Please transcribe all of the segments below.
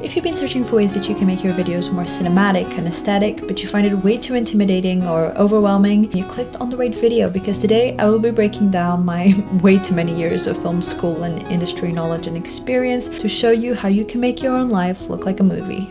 If you've been searching for ways that you can make your videos more cinematic and aesthetic, but you find it way too intimidating or overwhelming, you clicked on the right video, because today I will be breaking down my way too many years of film school and industry knowledge and experience to show you how you can make your own life look like a movie.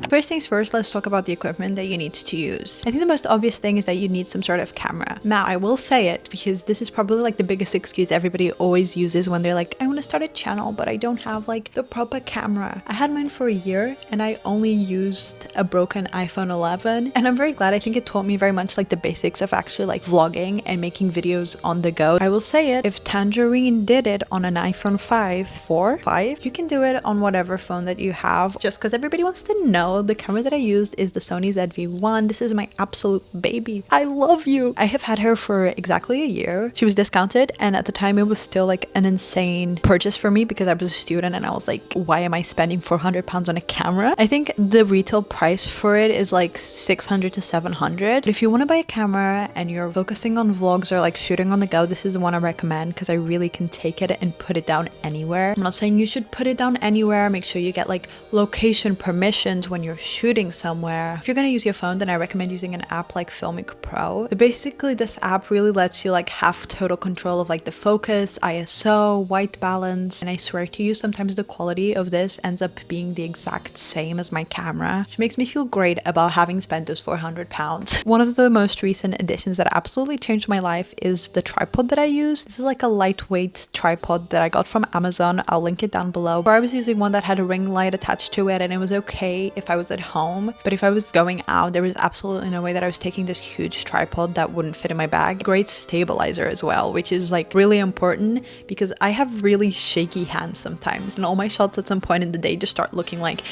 First things first, let's talk about the equipment that you need to use. I think the most obvious thing is that you need some sort of camera. Now, I will say it because this is probably like the biggest excuse everybody always uses when they're like, I want to start a channel, but I don't have like the proper camera. I had mine for a year and I only used a broken iPhone 11. And I'm very glad. I think it taught me very much like the basics of actually like vlogging and making videos on the go. I will say it, if Tangerine did it on an iPhone 5, you can do it on whatever phone that you have. Just because everybody wants to know, the camera that I used is the Sony ZV-1. This is my absolute baby. I love you. I have had her for exactly a year. She was discounted, and at the time it was still like an insane purchase for me because I was a student and I was like, why am I spending £400 on a camera? I think the retail price for it is like 600 to 700. But if you want to buy a camera and you're focusing on vlogs or like shooting on the go, this is the one I recommend because I really can take it and put it down anywhere. I'm not saying you should put it down anywhere. Make sure you get like location permissions when you're shooting somewhere. If you're gonna use your phone, then I recommend using an app like Filmic Pro. But basically this app really lets you like have total control of like the focus, ISO, white balance, and I swear to you, sometimes the quality of this ends up being the exact same as my camera, which makes me feel great about having spent those £400. One of the most recent additions that absolutely changed my life is the tripod that I use. This is like a lightweight tripod that I got from Amazon. I'll link it down below. Or I was using one that had a ring light attached to it, and it was okay if I was at home, but if I was going out, there was absolutely no way that I was taking this huge tripod that wouldn't fit in my bag. Great stabilizer as well, which is like really important because I have really shaky hands sometimes, and all my shots at some point in the day just start looking like.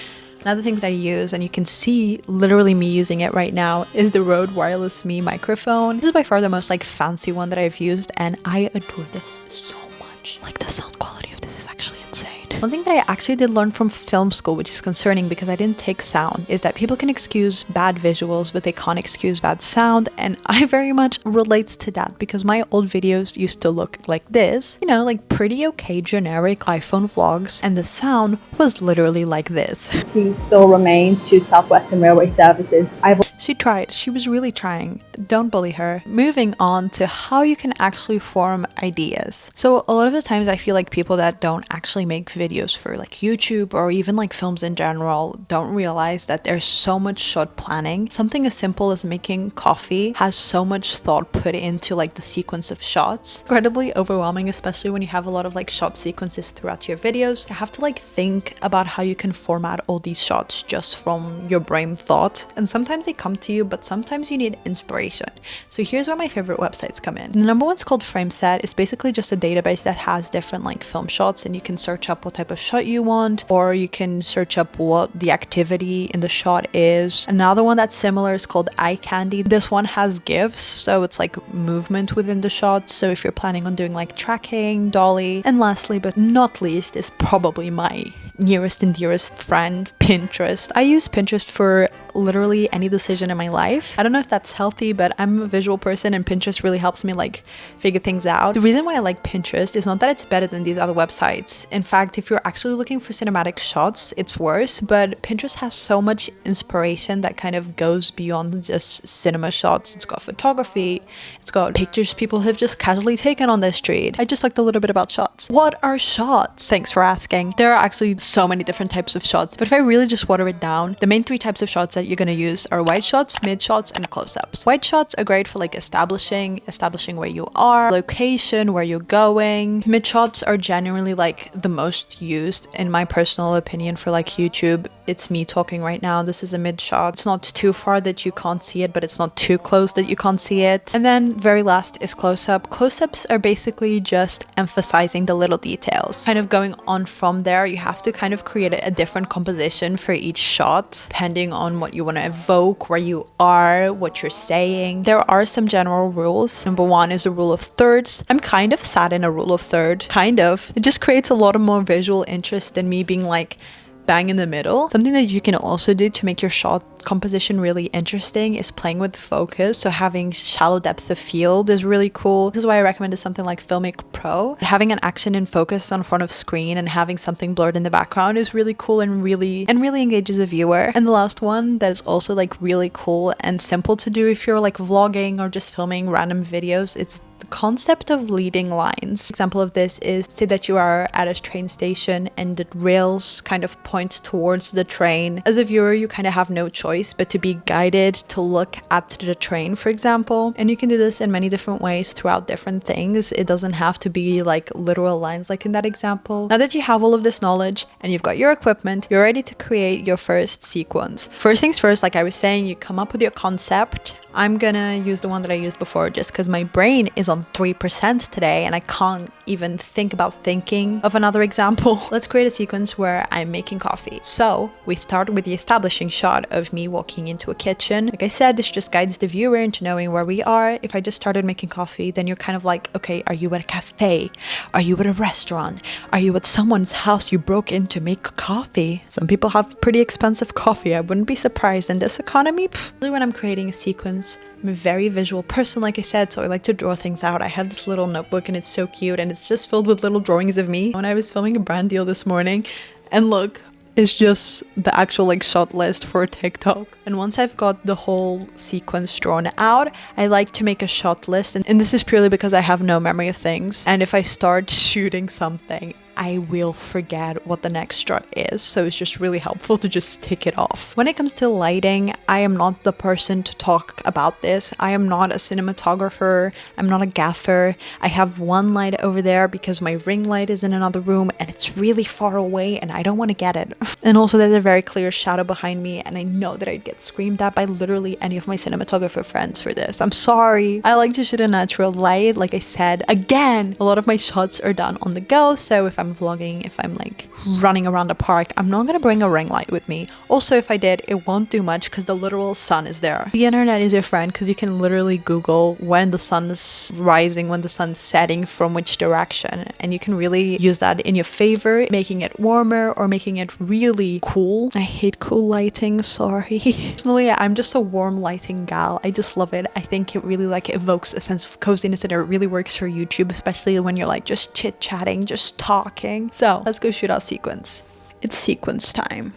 Another thing that I use, and you can see literally me using it right now, is the Rode Wireless Me microphone. This is by far the most like fancy one that I've used, and I adore this so much. Like the sound quality of this is actually insane. One thing that I actually did learn from film school, which is concerning because I didn't take sound, is that people can excuse bad visuals, but they can't excuse bad sound. And I very much relate to that because my old videos used to look like this, you know, like pretty okay generic iPhone vlogs, and the sound was literally like this. To still remain to Southwestern Railway services. She tried. She was really trying. Don't bully her. Moving on to how you can actually form ideas. So a lot of the times I feel like people that don't actually make videos for like YouTube or even like films in general don't realize that there's so much shot planning. Something as simple as making coffee has so much thought put into like the sequence of shots. Incredibly overwhelming, especially when you have a lot of like shot sequences throughout your videos. You have to like think about how you can format all these shots just from your brain thought, and sometimes they come to you, but sometimes you need inspiration. So here's where my favorite websites come in. The number one's called FrameSet. It's basically just a database that has different like film shots, and you can search up what type of shot you want, or you can search up what the activity in the shot is. Another one that's similar is called Eye Candy. This one has GIFs, so it's like movement within the shot. So if you're planning on doing like tracking, dolly, and lastly but not least is probably my nearest and dearest friend, Pinterest. I use Pinterest for literally any decision in my life. I don't know if that's healthy, but I'm a visual person and Pinterest really helps me like figure things out. The reason why I like Pinterest is not that it's better than these other websites. In fact, if you're actually looking for cinematic shots, it's worse, but Pinterest has so much inspiration that kind of goes beyond just cinema shots. It's got photography, it's got pictures people have just casually taken on the street. I just liked a little bit about shots. What are shots? Thanks for asking. There are actually so many different types of shots, but if I really just water it down, the main three types of shots that you're going to use are wide shots, mid shots, and close-ups. Wide shots are great for like establishing where you are, location, where you're going. Mid shots are genuinely like the most used in my personal opinion for like YouTube. It's me talking right now. This is a mid shot. It's not too far that you can't see it, but it's not too close that you can't see it. And then very last is close-up. Close-ups are basically just emphasizing the little details. Kind of going on from there, you have to kind of create a different composition for each shot, depending on what you want to evoke, where you are, what you're saying. There are some general rules. Number one is a rule of thirds. I'm kind of sad in a rule of third. Kind of. It just creates a lot of more visual interest than me being like, bang in the middle. Something that you can also do to make your shot composition really interesting is playing with focus. So having shallow depth of field is really cool. This is why I recommended something like Filmic Pro. Having an action in focus on front of screen and having something blurred in the background is really cool and really engages a viewer. And the last one that is also like really cool and simple to do if you're like vlogging or just filming random videos, it's the concept of leading lines. Example of this is, say that you are at a train station and the rails kind of point towards the train. As a viewer, you kind of have no choice but to be guided to look at the train, for example. And you can do this in many different ways throughout different things. It doesn't have to be like literal lines like in that example. Now that you have all of this knowledge and you've got your equipment, you're ready to create your first sequence. First things first, like I was saying, you come up with your concept. I'm gonna use the one that I used before just because my brain is on 3% today and I can't even think about thinking of another example. Let's create a sequence where I'm making coffee. So we start with the establishing shot of me walking into a kitchen. Like I said, this just guides the viewer into knowing where we are. If I just started making coffee, then you're kind of like, okay, are you at a cafe? Are you at a restaurant? Are you at someone's house you broke in to make coffee? Some people have pretty expensive coffee. I wouldn't be surprised in this economy. When I'm creating a sequence, I'm a very visual person, like I said, so I like to draw things out. I have this little notebook and it's so cute and it's just filled with little drawings of me. When I was filming a brand deal this morning, and look, it's just the actual like shot list for TikTok. And once I've got the whole sequence drawn out, I like to make a shot list. And this is purely because I have no memory of things. And if I start shooting something, I will forget what the next shot is. So it's just really helpful to just tick it off. When it comes to lighting, I am not the person to talk about this. I am not a cinematographer. I'm not a gaffer. I have one light over there because my ring light is in another room and it's really far away and I don't want to get it. And also there's a very clear shadow behind me and I know that I'd get screamed at by literally any of my cinematographer friends for this. I'm sorry. I like to shoot a natural light. Like I said, again, a lot of my shots are done on the go. So if I'm vlogging, if I'm like running around a park, I'm not gonna bring a ring light with me. Also, if I did, it won't do much because the literal sun is there. The internet is your friend because you can literally Google when the sun is rising, when the sun's setting, from which direction, and you can really use that in your favor, making it warmer or making it really cool. I hate cool lighting, sorry. Personally, I'm just a warm lighting gal. I just love it. I think it really like evokes a sense of coziness and it really works for YouTube, especially when you're like just chit-chatting, just talking. So let's go shoot our sequence. It's sequence time.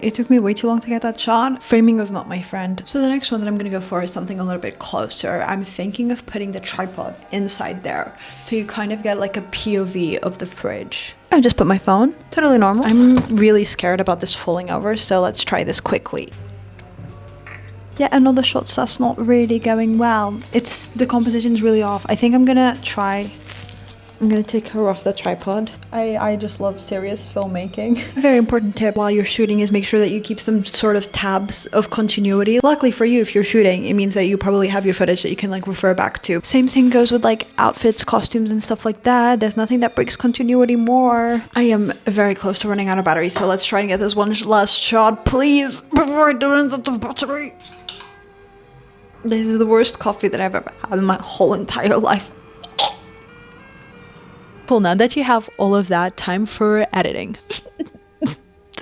It took me way too long to get that shot. Framing was not my friend. So the next one that I'm gonna go for is something a little bit closer. I'm thinking of putting the tripod inside there. So you kind of get like a POV of the fridge. I just put my phone, totally normal. I'm really scared about this falling over, so let's try this quickly. Yeah, another shot that's not really going well. The composition is really off. I think I'm gonna take her off the tripod. I just love serious filmmaking. A very important tip while you're shooting is make sure that you keep some sort of tabs of continuity. Luckily for you, if you're shooting, it means that you probably have your footage that you can like refer back to. Same thing goes with like outfits, costumes and stuff like that. There's nothing that breaks continuity more. I am very close to running out of battery, so let's try and get this one last shot, please, before it runs out of battery. This is the worst coffee that I've ever had in my whole entire life. Cool, now that you have all of that, time for editing.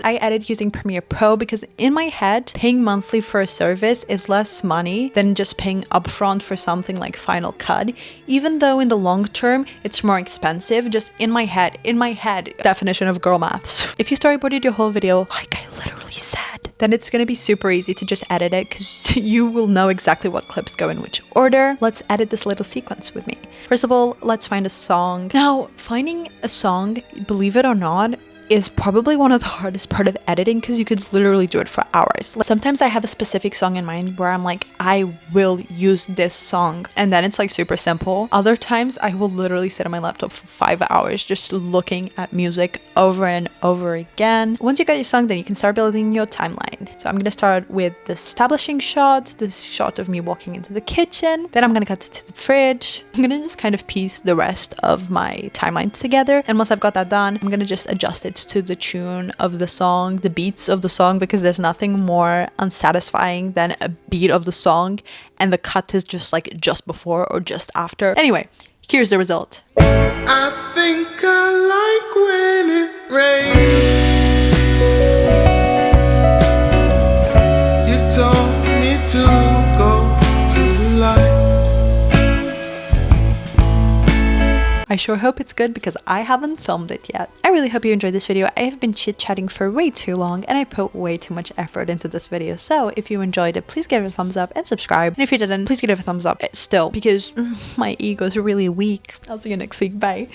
I edit using Premiere Pro because in my head, paying monthly for a service is less money than just paying upfront for something like Final Cut, even though in the long term, it's more expensive. Just in my head, definition of girl maths. If you storyboarded your whole video, like I literally said, then it's gonna be super easy to just edit it because you will know exactly what clips go in which order. Let's edit this little sequence with me. First of all, let's find a song. Now, finding a song, believe it or not, is probably one of the hardest part of editing because you could literally do it for hours. Sometimes I have a specific song in mind where I'm like, I will use this song, and then it's like super simple. Other times I will literally sit on my laptop for 5 hours just looking at music over and over again. Once you got your song, then you can start building your timeline. So I'm gonna start with the establishing shot, this shot of me walking into the kitchen. Then I'm gonna cut to the fridge. I'm gonna just kind of piece the rest of my timeline together, and once I've got that done, I'm gonna just adjust it to the tune of the song, the beats of the song, because there's nothing more unsatisfying than a beat of the song and the cut is just like just before or just after. Anyway, here's the result. I think I like when it rains. I sure hope it's good because I haven't filmed it yet. I really hope you enjoyed this video. I have been chit-chatting for way too long and I put way too much effort into this video. So if you enjoyed it, please give it a thumbs up and subscribe. And if you didn't, please give it a thumbs up still because my ego is really weak. I'll see you next week. Bye.